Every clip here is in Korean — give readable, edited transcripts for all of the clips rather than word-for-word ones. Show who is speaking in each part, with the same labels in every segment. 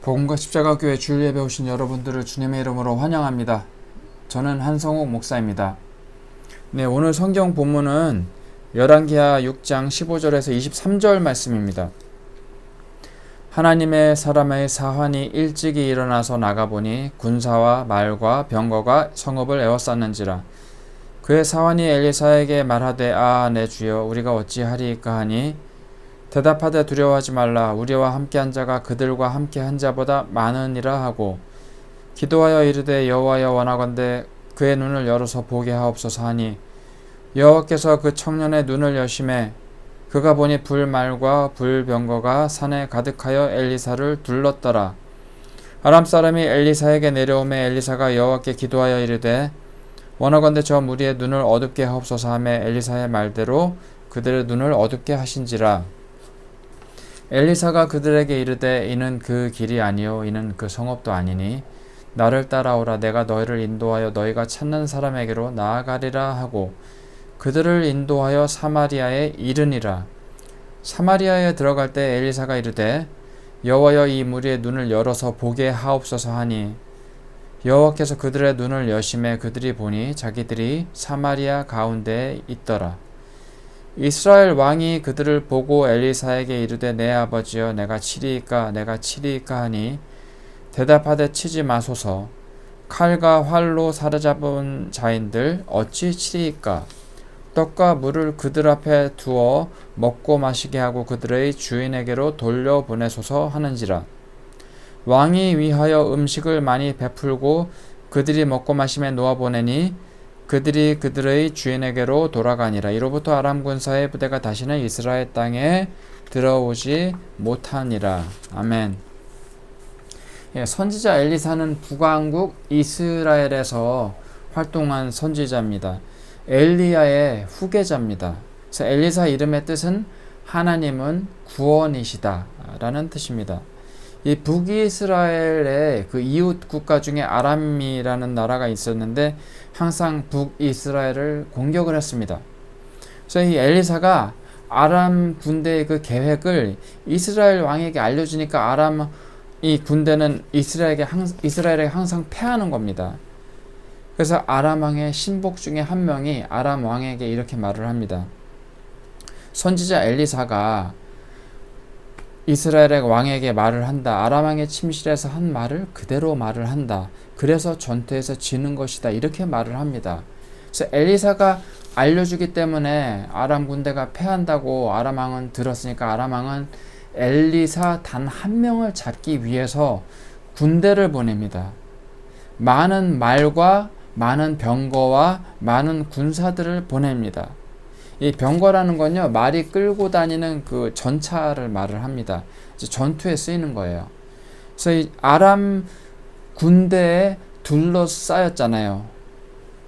Speaker 1: 복음과 십자가교회 주일 예배 오신 여러분들을 주님의 이름으로 환영합니다. 저는 한성욱 목사입니다. 네, 오늘 성경 본문은 열왕기하 6장 15절에서 23절 말씀입니다. 하나님의 사람의 사환이 일찍이 일어나서 나가보니 군사와 말과 병거가 성읍을 에워쌌는지라. 그의 사환이 엘리사에게 말하되 내 주여 우리가 어찌하리이까 하니 대답하되 두려워하지 말라. 우리와 함께한 자가 그들과 함께한 자보다 많으니라 하고 기도하여 이르되 여호와여 원하건대 그의 눈을 열어서 보게 하옵소서 하니 여호와께서 그 청년의 눈을 여심해 그가 보니 불말과 불병거가 산에 가득하여 엘리사를 둘렀더라. 아람 사람이 엘리사에게 내려오매 엘리사가 여호와께 기도하여 이르되 원하건대 저 무리의 눈을 어둡게 하옵소서 하며 엘리사의 말대로 그들의 눈을 어둡게 하신지라. 엘리사가 그들에게 이르되 이는 그 길이 아니요 이는 그 성읍도 아니니 나를 따라오라. 내가 너희를 인도하여 너희가 찾는 사람에게로 나아가리라 하고 그들을 인도하여 사마리아에 이르니라. 사마리아에 들어갈 때 엘리사가 이르되 여호와여 이 무리의 눈을 열어서 보게 하옵소서 하니 여호와께서 그들의 눈을 여심해 그들이 보니 자기들이 사마리아 가운데에 있더라. 이스라엘 왕이 그들을 보고 엘리사에게 이르되 내 아버지여 내가 치리이까 하니 대답하되 치지 마소서. 칼과 활로 사로잡은 자인들 어찌 치리이까. 떡과 물을 그들 앞에 두어 먹고 마시게 하고 그들의 주인에게로 돌려보내소서 하는지라. 왕이 위하여 음식을 많이 베풀고 그들이 먹고 마심에 놓아보내니 그들이 그들의 주인에게로 돌아가니라. 이로부터 아람 군사의 부대가 다시는 이스라엘 땅에 들어오지 못하니라. 아멘. 선지자 엘리사는 북왕국 이스라엘에서 활동한 선지자입니다. 엘리야의 후계자입니다. 그래서 엘리사 이름의 뜻은 하나님은 구원이시다 라는 뜻입니다. 이 북이스라엘의 그 이웃 국가 중에 아람이라는 나라가 있었는데 항상 북이스라엘을 공격을 했습니다. 그래서 이 엘리사가 아람 군대의 그 계획을 이스라엘 왕에게 알려주니까 아람 이 군대는 이스라엘에게 항상 패하는 겁니다. 그래서 아람 왕의 신복 중에 한 명이 아람 왕에게 이렇게 말을 합니다. 선지자 엘리사가 이스라엘의 왕에게 말을 한다. 아람 왕의 침실에서 한 말을 그대로 말을 한다. 그래서 전투에서 지는 것이다. 이렇게 말을 합니다. 그래서 엘리사가 알려주기 때문에 아람 군대가 패한다고 아람 왕은 들었으니까 아람 왕은 엘리사 단 한 명을 잡기 위해서 군대를 보냅니다. 많은 말과 많은 병거와 많은 군사들을 보냅니다. 이 병거라는 건요, 말이 끌고 다니는 그 전차를 말을 합니다. 이제 전투에 쓰이는 거예요. 그래서 이 아람 군대에 둘러싸였잖아요.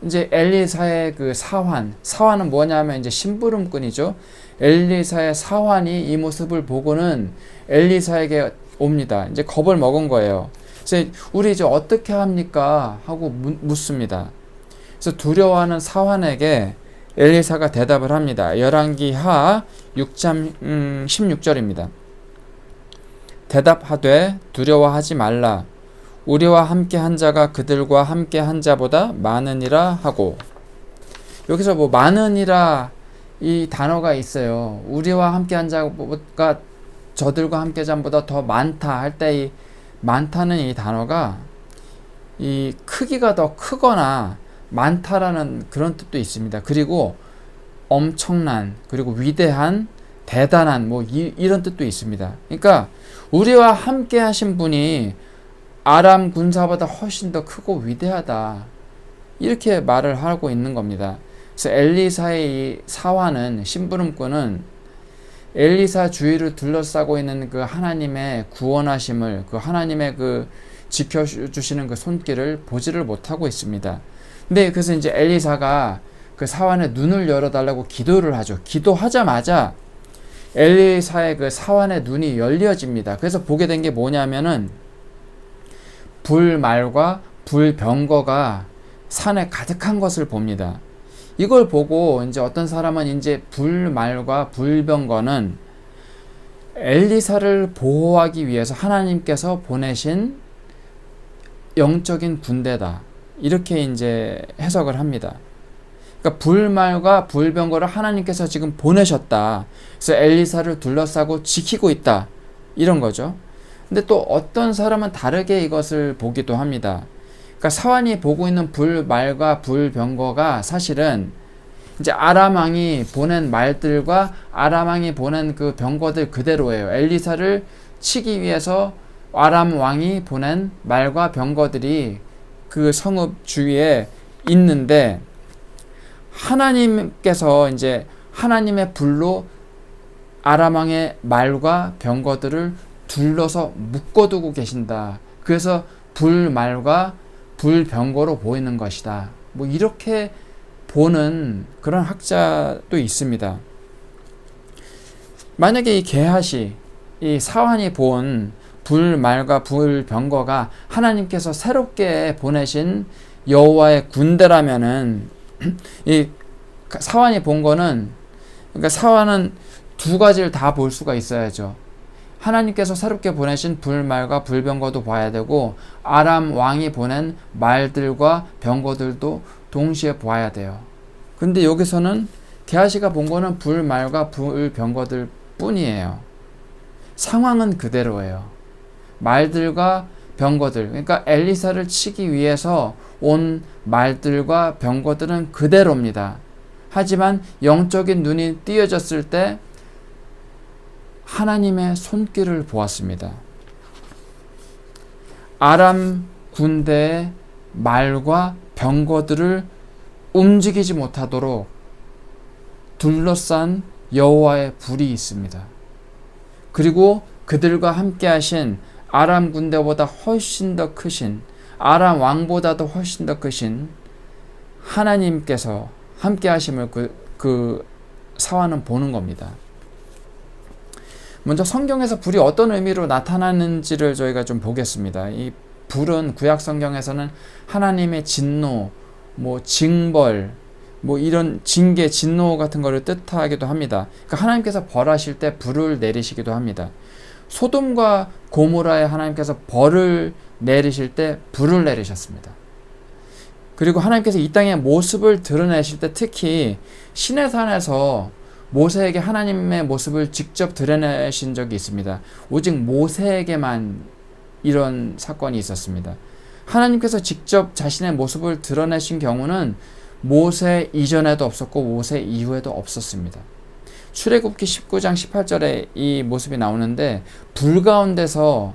Speaker 1: 이제 엘리사의 그 사환은 뭐냐면 이제 심부름꾼이죠. 엘리사의 사환이 이 모습을 보고는 엘리사에게 옵니다. 이제 겁을 먹은 거예요. 그래서 우리 이제 어떻게 합니까? 하고 묻습니다. 그래서 두려워하는 사환에게 엘리사가 대답을 합니다. 열왕기하 6장 16절입니다. 대답하되 두려워하지 말라. 우리와 함께한 자가 그들과 함께한 자보다 많으니라 하고, 여기서 뭐 많으니라 이 단어가 있어요. 우리와 함께한 자가 저들과 함께한 자보다 더 많다 할 때 이 많다는 이 단어가 이 크기가 더 크거나 많다라는 그런 뜻도 있습니다. 그리고 엄청난, 그리고 위대한, 대단한 뭐 이런 뜻도 있습니다. 그러니까 우리와 함께 하신 분이 아람 군사보다 훨씬 더 크고 위대하다, 이렇게 말을 하고 있는 겁니다. 그래서 엘리사의 이 사환은, 심부름꾼은 엘리사 주위를 둘러싸고 있는 그 하나님의 구원하심을, 그 하나님의 그 지켜주시는 그 손길을 보지를 못하고 있습니다. 근데 그래서 이제 엘리사가 그 사환의 눈을 열어달라고 기도를 하죠. 기도하자마자 엘리사의 그 사환의 눈이 열려집니다. 그래서 보게 된 게 뭐냐면은 불말과 불병거가 산에 가득한 것을 봅니다. 이걸 보고 이제 어떤 사람은 이제 불말과 불병거는 엘리사를 보호하기 위해서 하나님께서 보내신 영적인 군대다. 이렇게 이제 해석을 합니다. 그러니까 불말과 불병거를 하나님께서 지금 보내셨다. 그래서 엘리사를 둘러싸고 지키고 있다. 이런 거죠. 근데 또 어떤 사람은 다르게 이것을 보기도 합니다. 그러니까 사환이 보고 있는 불말과 불병거가 사실은 이제 아람 왕이 보낸 말들과 아람 왕이 보낸 그 병거들 그대로예요. 엘리사를 치기 위해서 아람 왕이 보낸 말과 병거들이 그 성읍 주위에 있는데, 하나님께서 이제 하나님의 불로 아람 왕의 말과 병거들을 둘러서 묶어두고 계신다. 그래서 불말과 불병거로 보이는 것이다. 뭐 이렇게 보는 그런 학자도 있습니다. 만약에 이 게하시, 이 사환이 본 불말과 불병거가 하나님께서 새롭게 보내신 여호와의 군대라면은 이 사환이 본 거는, 그러니까 사환은 두 가지를 다 볼 수가 있어야죠. 하나님께서 새롭게 보내신 불말과 불병거도 봐야 되고 아람 왕이 보낸 말들과 병거들도 동시에 봐야 돼요. 근데 여기서는 게하시가 본 거는 불말과 불병거들 뿐이에요. 상황은 그대로예요. 말들과 병거들, 그러니까 엘리사를 치기 위해서 온 말들과 병거들은 그대로입니다. 하지만 영적인 눈이 띄어졌을 때 하나님의 손길을 보았습니다. 아람 군대의 말과 병거들을 움직이지 못하도록 둘러싼 여호와의 불이 있습니다. 그리고 그들과 함께 하신 아람 군대보다 훨씬 더 크신, 아람 왕보다도 훨씬 더 크신 하나님께서 함께 하심을 그 사환은 보는 겁니다. 먼저 성경에서 불이 어떤 의미로 나타나는지를 저희가 좀 보겠습니다. 이 불은 구약 성경에서는 하나님의 진노, 뭐 징벌, 뭐 이런 징계, 진노 같은 거를 뜻하기도 합니다. 그러니까 하나님께서 벌하실 때 불을 내리시기도 합니다. 소돔과 고모라에 하나님께서 벌을 내리실 때 불을 내리셨습니다. 그리고 하나님께서 이 땅의 모습을 드러내실 때 특히 시내산에서 모세에게 하나님의 모습을 직접 드러내신 적이 있습니다. 오직 모세에게만 이런 사건이 있었습니다. 하나님께서 직접 자신의 모습을 드러내신 경우는 모세 이전에도 없었고 모세 이후에도 없었습니다. 출애굽기 19장 18절에 이 모습이 나오는데 불 가운데서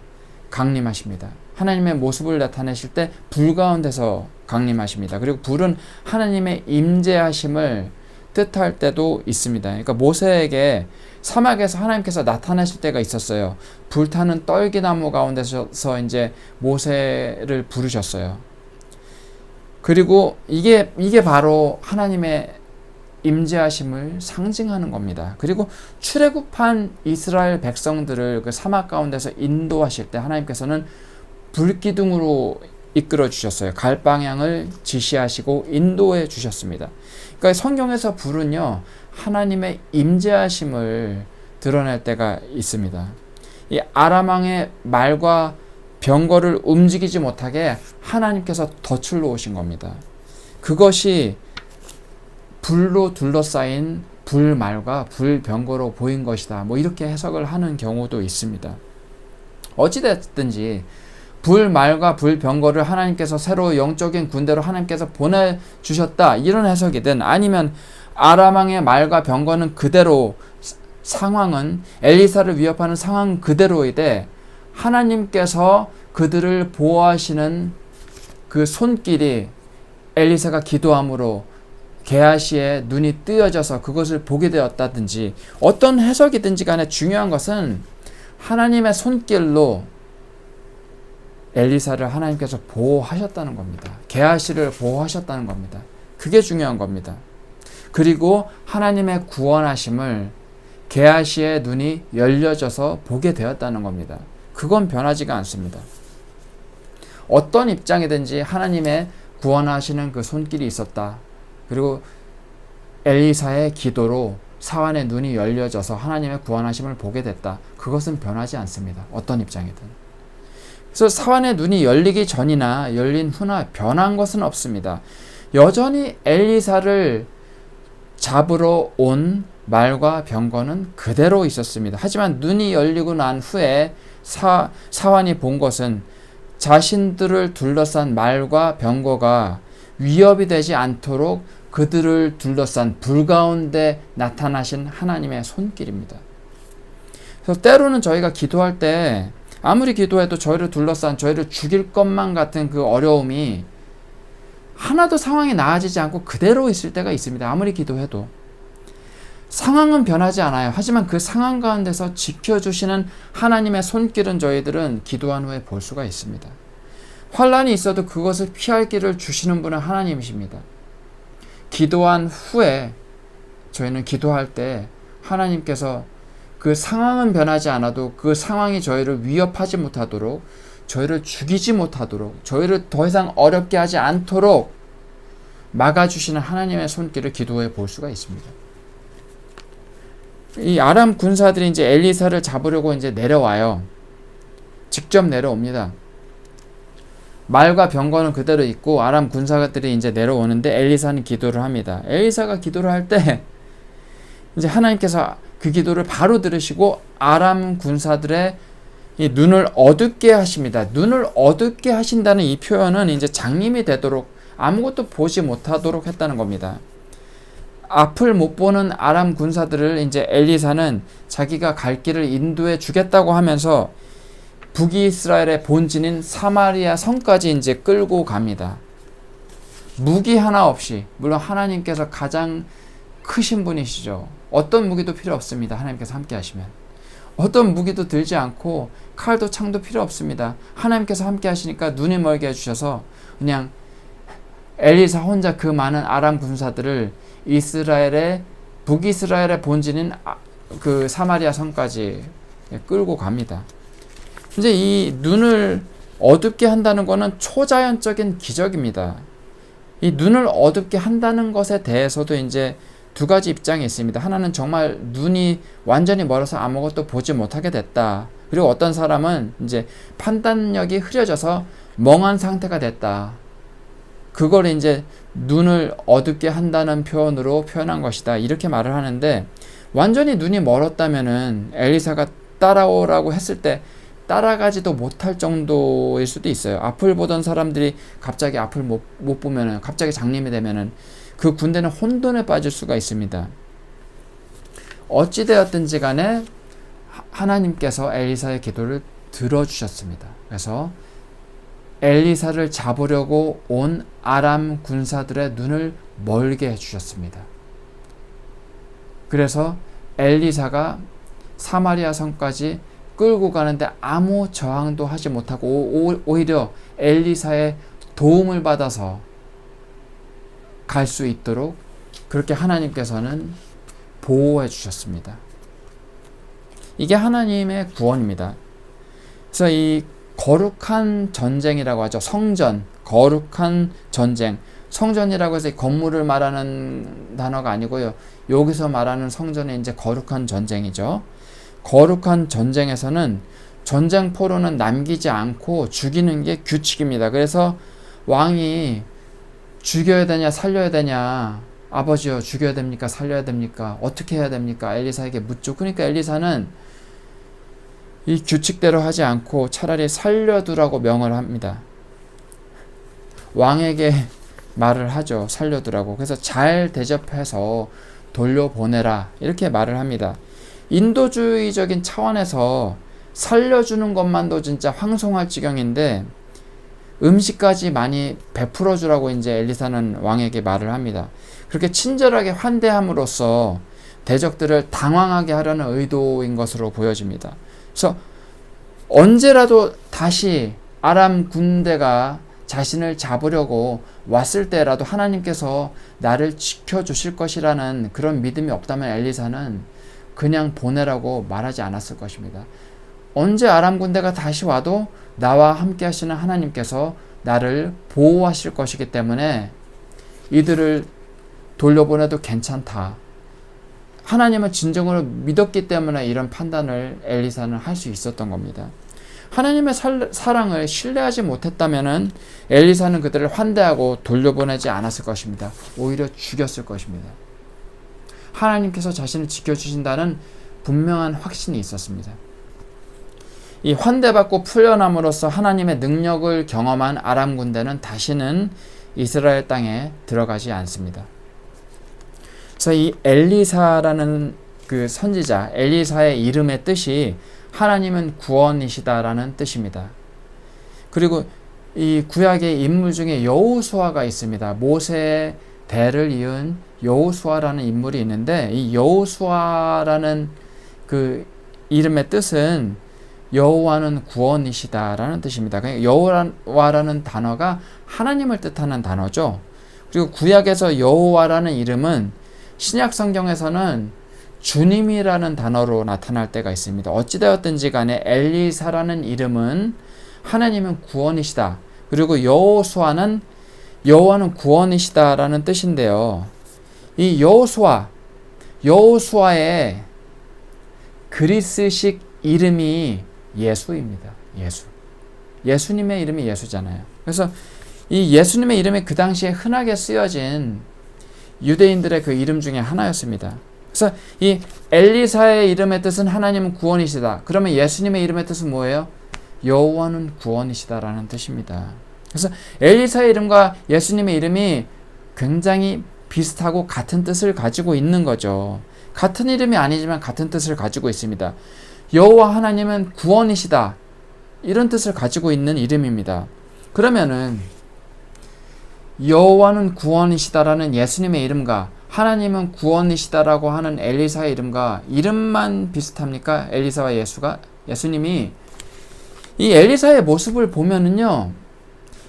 Speaker 1: 강림하십니다. 하나님의 모습을 나타내실 때 불 가운데서 강림하십니다. 그리고 불은 하나님의 임재하심을 뜻할 때도 있습니다. 그러니까 모세에게 사막에서 하나님께서 나타나실 때가 있었어요. 불타는 떨기나무 가운데서 이제 모세를 부르셨어요. 그리고 이게 바로 하나님의 임재하심을 상징하는 겁니다. 그리고 출애굽한 이스라엘 백성들을 그 사막 가운데서 인도하실 때 하나님께서는 불기둥으로 이끌어 주셨어요. 갈 방향을 지시하시고 인도해 주셨습니다. 그러니까 성경에서 불은요, 하나님의 임재하심을 드러낼 때가 있습니다. 이 아람 왕의 말과 병거를 움직이지 못하게 하나님께서 덫을 놓으신 겁니다. 그것이 불로 둘러싸인 불말과 불병거로 보인 것이다. 뭐 이렇게 해석을 하는 경우도 있습니다. 어찌됐든지 불말과 불병거를 하나님께서 새로 영적인 군대로 하나님께서 보내주셨다, 이런 해석이든 아니면 아람 왕의 말과 병거는 그대로, 상황은 엘리사를 위협하는 상황 그대로이되 하나님께서 그들을 보호하시는 그 손길이 엘리사가 기도함으로 게하시의 눈이 뜨여져서 그것을 보게 되었다든지 어떤 해석이든지 간에 중요한 것은 하나님의 손길로 엘리사를 하나님께서 보호하셨다는 겁니다. 게하시를 보호하셨다는 겁니다. 그게 중요한 겁니다. 그리고 하나님의 구원하심을 게하시의 눈이 열려져서 보게 되었다는 겁니다. 그건 변하지가 않습니다. 어떤 입장이든지 하나님의 구원하시는 그 손길이 있었다. 그리고 엘리사의 기도로 사환의 눈이 열려져서 하나님의 구원하심을 보게 됐다. 그것은 변하지 않습니다. 어떤 입장이든. 그래서 사환의 눈이 열리기 전이나 열린 후나 변한 것은 없습니다. 여전히 엘리사를 잡으러 온 말과 병거는 그대로 있었습니다. 하지만 눈이 열리고 난 후에 사환이 본 것은 자신들을 둘러싼 말과 병거가 위협이 되지 않도록 그들을 둘러싼 불 가운데 나타나신 하나님의 손길입니다. 그래서 때로는 저희가 기도할 때 아무리 기도해도 저희를 둘러싼 저희를 죽일 것만 같은 그 어려움이 하나도 상황이 나아지지 않고 그대로 있을 때가 있습니다. 아무리 기도해도. 상황은 변하지 않아요. 하지만 그 상황 가운데서 지켜주시는 하나님의 손길은 저희들은 기도한 후에 볼 수가 있습니다. 환란이 있어도 그것을 피할 길을 주시는 분은 하나님이십니다. 기도한 후에 저희는 기도할 때 하나님께서 그 상황은 변하지 않아도 그 상황이 저희를 위협하지 못하도록, 저희를 죽이지 못하도록, 저희를 더 이상 어렵게 하지 않도록 막아주시는 하나님의 손길을 기도해 볼 수가 있습니다. 이 아람 군사들이 이제 엘리사를 잡으려고 이제 내려와요. 직접 내려옵니다. 말과 병거는 그대로 있고 아람 군사들이 이제 내려오는데 엘리사는 기도를 합니다. 엘리사가 기도를 할 때 이제 하나님께서 그 기도를 바로 들으시고 아람 군사들의 이 눈을 어둡게 하십니다. 눈을 어둡게 하신다는 이 표현은 이제 장님이 되도록 아무것도 보지 못하도록 했다는 겁니다. 앞을 못 보는 아람 군사들을 이제 엘리사는 자기가 갈 길을 인도해 주겠다고 하면서 북이스라엘의 본진인 사마리아 성까지 이제 끌고 갑니다. 무기 하나 없이, 물론 하나님께서 가장 크신 분이시죠. 어떤 무기도 필요 없습니다. 하나님께서 함께 하시면. 어떤 무기도 들지 않고 칼도 창도 필요 없습니다. 하나님께서 함께 하시니까 눈이 멀게 해주셔서 그냥 엘리사 혼자 그 많은 아람 군사들을 북이스라엘의 본진인 그 사마리아 성까지 끌고 갑니다. 이제 이 눈을 어둡게 한다는 것은 초자연적인 기적입니다. 이 눈을 어둡게 한다는 것에 대해서도 이제 두 가지 입장이 있습니다. 하나는 정말 눈이 완전히 멀어서 아무것도 보지 못하게 됐다. 그리고 어떤 사람은 이제 판단력이 흐려져서 멍한 상태가 됐다. 그걸 이제 눈을 어둡게 한다는 표현으로 표현한 것이다. 이렇게 말을 하는데, 완전히 눈이 멀었다면은 엘리사가 따라오라고 했을 때 따라가지도 못할 정도일 수도 있어요. 앞을 보던 사람들이 갑자기 앞을 못 보면은, 갑자기 장님이 되면은 그 군대는 혼돈에 빠질 수가 있습니다. 어찌되었든지 간에 하나님께서 엘리사의 기도를 들어주셨습니다. 그래서 엘리사를 잡으려고 온 아람 군사들의 눈을 멀게 해주셨습니다. 그래서 엘리사가 사마리아 성까지 끌고 가는데 아무 저항도 하지 못하고 오히려 엘리사의 도움을 받아서 갈 수 있도록 그렇게 하나님께서는 보호해 주셨습니다. 이게 하나님의 구원입니다. 그래서 이 거룩한 전쟁이라고 하죠. 성전, 거룩한 전쟁. 성전이라고 해서 건물을 말하는 단어가 아니고요. 여기서 말하는 성전이 이제 거룩한 전쟁이죠. 거룩한 전쟁에서는 전쟁포로는 남기지 않고 죽이는 게 규칙입니다. 그래서 왕이 죽여야 되냐 살려야 되냐, 아버지요 죽여야 됩니까 살려야 됩니까 어떻게 해야 됩니까 엘리사에게 묻죠. 그러니까 엘리사는 이 규칙대로 하지 않고 차라리 살려두라고 명을 합니다. 왕에게 말을 하죠. 살려두라고. 그래서 잘 대접해서 돌려보내라 이렇게 말을 합니다. 인도주의적인 차원에서 살려주는 것만도 진짜 황송할 지경인데 음식까지 많이 베풀어 주라고 이제 엘리사는 왕에게 말을 합니다. 그렇게 친절하게 환대함으로써 대적들을 당황하게 하려는 의도인 것으로 보여집니다. 그래서 언제라도 다시 아람 군대가 자신을 잡으려고 왔을 때라도 하나님께서 나를 지켜주실 것이라는 그런 믿음이 없다면 엘리사는 그냥 보내라고 말하지 않았을 것입니다. 언제 아람 군대가 다시 와도 나와 함께 하시는 하나님께서 나를 보호하실 것이기 때문에 이들을 돌려보내도 괜찮다. 하나님을 진정으로 믿었기 때문에 이런 판단을 엘리사는 할 수 있었던 겁니다. 하나님의 사랑을 신뢰하지 못했다면 엘리사는 그들을 환대하고 돌려보내지 않았을 것입니다. 오히려 죽였을 것입니다. 하나님께서 자신을 지켜주신다는 분명한 확신이 있었습니다. 이 환대받고 풀려남으로써 하나님의 능력을 경험한 아람 군대는 다시는 이스라엘 땅에 들어가지 않습니다. 그래서 이 엘리사라는 그 선지자, 엘리사의 이름의 뜻이 하나님은 구원이시다라는 뜻입니다. 그리고 이 구약의 인물 중에 여호수아가 있습니다. 모세의 대를 이은 여호수아라는 인물이 있는데, 이 여호수아라는 그 이름의 뜻은 여호와는 구원이시다라는 뜻입니다. 그러니까 여호와라는 단어가 하나님을 뜻하는 단어죠. 그리고 구약에서 여호와라는 이름은 신약 성경에서는 주님이라는 단어로 나타날 때가 있습니다. 어찌되었든지 간에 엘리사라는 이름은 하나님은 구원이시다. 그리고 여호와는 구원이시다라는 뜻인데요. 이 여호수아의 그리스식 이름이 예수입니다. 예수님의 이름이 예수잖아요. 그래서 이 예수님의 이름이 그 당시에 흔하게 쓰여진 유대인들의 그 이름 중에 하나였습니다. 그래서 이 엘리사의 이름의 뜻은 하나님은 구원이시다. 그러면 예수님의 이름의 뜻은 뭐예요? 여호와는 구원이시다라는 뜻입니다. 그래서 엘리사의 이름과 예수님의 이름이 굉장히 비슷하고 같은 뜻을 가지고 있는 거죠. 같은 이름이 아니지만 같은 뜻을 가지고 있습니다. 여호와 하나님은 구원이시다. 이런 뜻을 가지고 있는 이름입니다. 그러면은 여호와는 구원이시다라는 예수님의 이름과 하나님은 구원이시다라고 하는 엘리사의 이름과 이름만 비슷합니까? 엘리사와 예수님이 이 엘리사의 모습을 보면은요,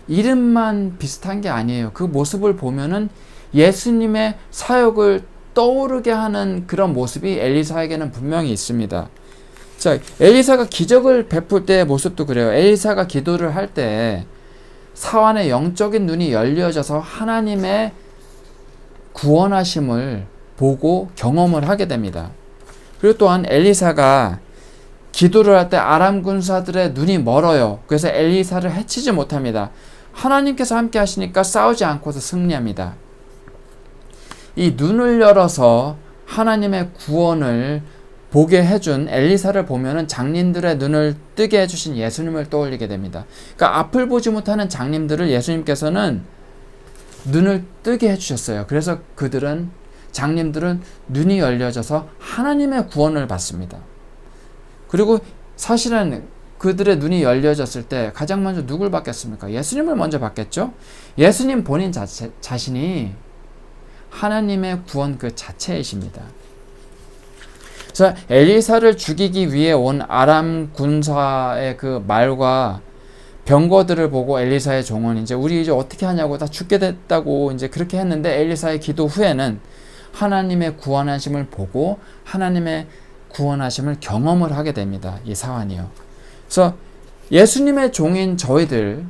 Speaker 1: 이름만 비슷한 게 아니에요. 그 모습을 보면은 예수님의 사역을 떠오르게 하는 그런 모습이 엘리사에게는 분명히 있습니다. 자, 엘리사가 기적을 베풀 때의 모습도 그래요. 엘리사가 기도를 할 때 사환의 영적인 눈이 열려져서 하나님의 구원하심을 보고 경험을 하게 됩니다. 그리고 또한 엘리사가 기도를 할 때 아람 군사들의 눈이 멀어요. 그래서 엘리사를 해치지 못합니다. 하나님께서 함께 하시니까 싸우지 않고서 승리합니다. 이 눈을 열어서 하나님의 구원을 보게 해준 엘리사를 보면은 장님들의 눈을 뜨게 해주신 예수님을 떠올리게 됩니다. 그러니까 앞을 보지 못하는 장님들을 예수님께서는 눈을 뜨게 해주셨어요. 그래서 장님들은 눈이 열려져서 하나님의 구원을 받습니다. 그리고 사실은 그들의 눈이 열려졌을 때 가장 먼저 누굴 받겠습니까? 예수님을 먼저 받겠죠? 예수님 본인 자신이 하나님의 구원 그 자체이십니다. 그래서 엘리사를 죽이기 위해 온 아람 군사의 그 말과 병거들을 보고 엘리사의 종은 우리 이제 어떻게 하냐고 다 죽게 됐다고 그렇게 했는데, 엘리사의 기도 후에는 하나님의 구원하심을 보고 하나님의 구원하심을 경험을 하게 됩니다. 이 사환이요. 그래서 예수님의 종인 저희들은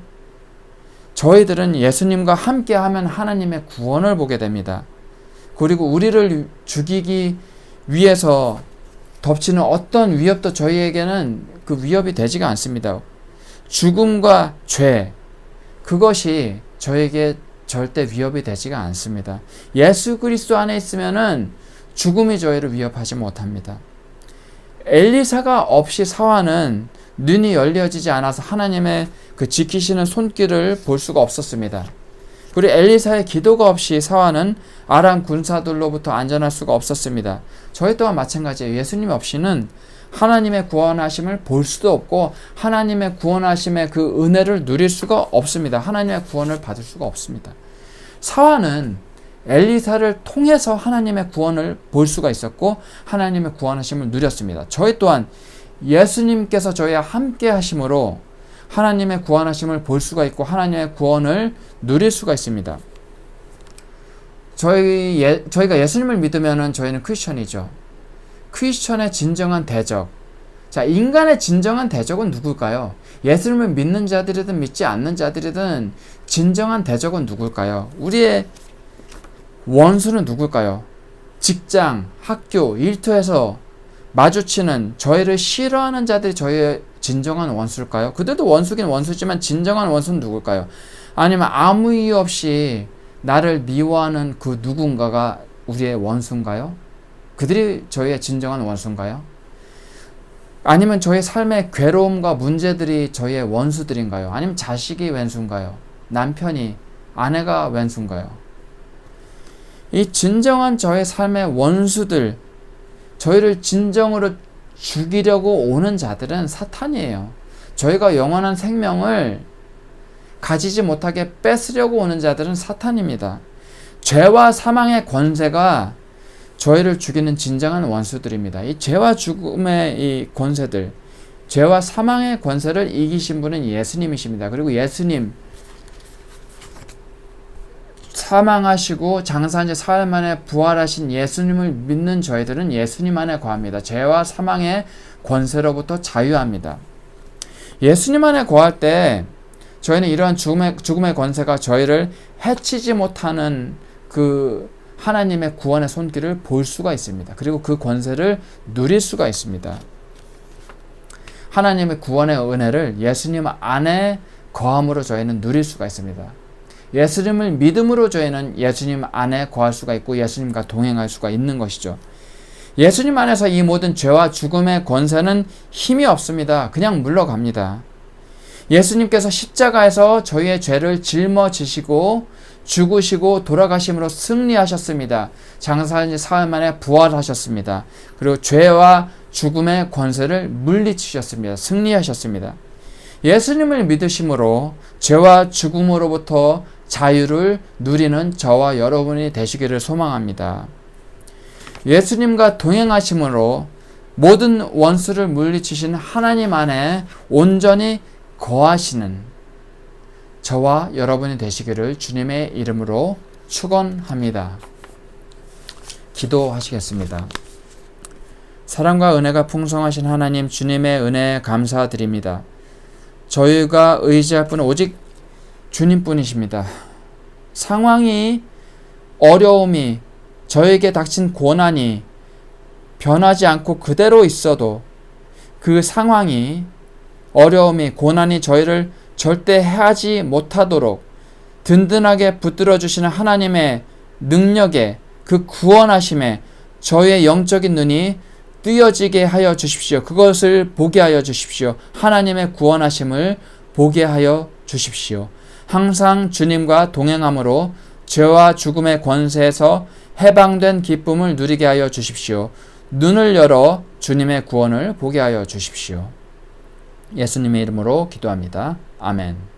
Speaker 1: 예수님과 함께하면 하나님의 구원을 보게 됩니다. 그리고 우리를 죽이기 위해서 덮치는 어떤 위협도 저희에게는 그 위협이 되지가 않습니다. 죽음과 죄, 그것이 저에게 절대 위협이 되지가 않습니다. 예수 그리스도 안에 있으면은 죽음이 저희를 위협하지 못합니다. 엘리사가 없이 사환은 눈이 열려지지 않아서 하나님의 그 지키시는 손길을 볼 수가 없었습니다. 그리고 엘리사의 기도가 없이 사환은 아람 군사들로부터 안전할 수가 없었습니다. 저희 또한 마찬가지예요. 예수님 없이는 하나님의 구원하심을 볼 수도 없고 하나님의 구원하심의 그 은혜를 누릴 수가 없습니다. 하나님의 구원을 받을 수가 없습니다. 사환은 엘리사를 통해서 하나님의 구원을 볼 수가 있었고 하나님의 구원하심을 누렸습니다. 저희 또한 예수님께서 저희와 함께 하심으로 하나님의 구원하심을 볼 수가 있고 하나님의 구원을 누릴 수가 있습니다. 저희가 예수님을 믿으면 저희는 크리스천이죠. 크리스천의 진정한 대적. 자, 인간의 진정한 대적은 누굴까요? 예수님을 믿는 자들이든 믿지 않는 자들이든 진정한 대적은 누굴까요? 우리의 원수는 누굴까요? 직장, 학교, 일터에서 마주치는 저희를 싫어하는 자들이 저희의 진정한 원수일까요? 그들도 원수긴 원수지만 진정한 원수는 누굴까요? 아니면 아무 이유 없이 나를 미워하는 그 누군가가 우리의 원수인가요? 그들이 저희의 진정한 원수인가요? 아니면 저의 삶의 괴로움과 문제들이 저희의 원수들인가요? 아니면 자식이 원수인가요? 남편이, 아내가 원수인가요? 이 진정한 저의 삶의 원수들, 저희를 진정으로 죽이려고 오는 자들은 사탄이에요. 저희가 영원한 생명을 가지지 못하게 뺏으려고 오는 자들은 사탄입니다. 죄와 사망의 권세가 저희를 죽이는 진정한 원수들입니다. 이 죄와 죽음의 이 권세들, 죄와 사망의 권세를 이기신 분은 예수님이십니다. 그리고 예수님 사망하시고 장사한 지 사흘 만에 부활하신 예수님을 믿는 저희들은 예수님 안에 거합니다. 죄와 사망의 권세로부터 자유합니다. 예수님 안에 거할 때 저희는 이러한 죽음의 권세가 저희를 해치지 못하는 그 하나님의 구원의 손길을 볼 수가 있습니다. 그리고 그 권세를 누릴 수가 있습니다. 하나님의 구원의 은혜를 예수님 안에 거함으로 저희는 누릴 수가 있습니다. 예수님을 믿음으로 저희는 예수님 안에 거할 수가 있고 예수님과 동행할 수가 있는 것이죠. 예수님 안에서 이 모든 죄와 죽음의 권세는 힘이 없습니다. 그냥 물러갑니다. 예수님께서 십자가에서 저희의 죄를 짊어지시고 죽으시고 돌아가심으로 승리하셨습니다. 장사한 지 사흘 만에 부활하셨습니다. 그리고 죄와 죽음의 권세를 물리치셨습니다. 승리하셨습니다. 예수님을 믿으심으로 죄와 죽음으로부터 자유를 누리는 저와 여러분이 되시기를 소망합니다. 예수님과 동행하심으로 모든 원수를 물리치신 하나님 안에 온전히 거하시는 저와 여러분이 되시기를 주님의 이름으로 축원합니다. 기도하시겠습니다. 사랑과 은혜가 풍성하신 하나님, 주님의 은혜에 감사드립니다. 저희가 의지할 분은 오직 주님뿐이십니다. 상황이, 어려움이, 저에게 닥친 고난이 변하지 않고 그대로 있어도 그 상황이, 어려움이, 고난이 저희를 절대 해하지 못하도록 든든하게 붙들어 주시는 하나님의 능력에, 그 구원하심에 저희의 영적인 눈이 뜨여지게 하여 주십시오. 그것을 보게 하여 주십시오. 하나님의 구원하심을 보게 하여 주십시오. 항상 주님과 동행함으로 죄와 죽음의 권세에서 해방된 기쁨을 누리게 하여 주십시오. 눈을 열어 주님의 구원을 보게 하여 주십시오. 예수님의 이름으로 기도합니다. 아멘.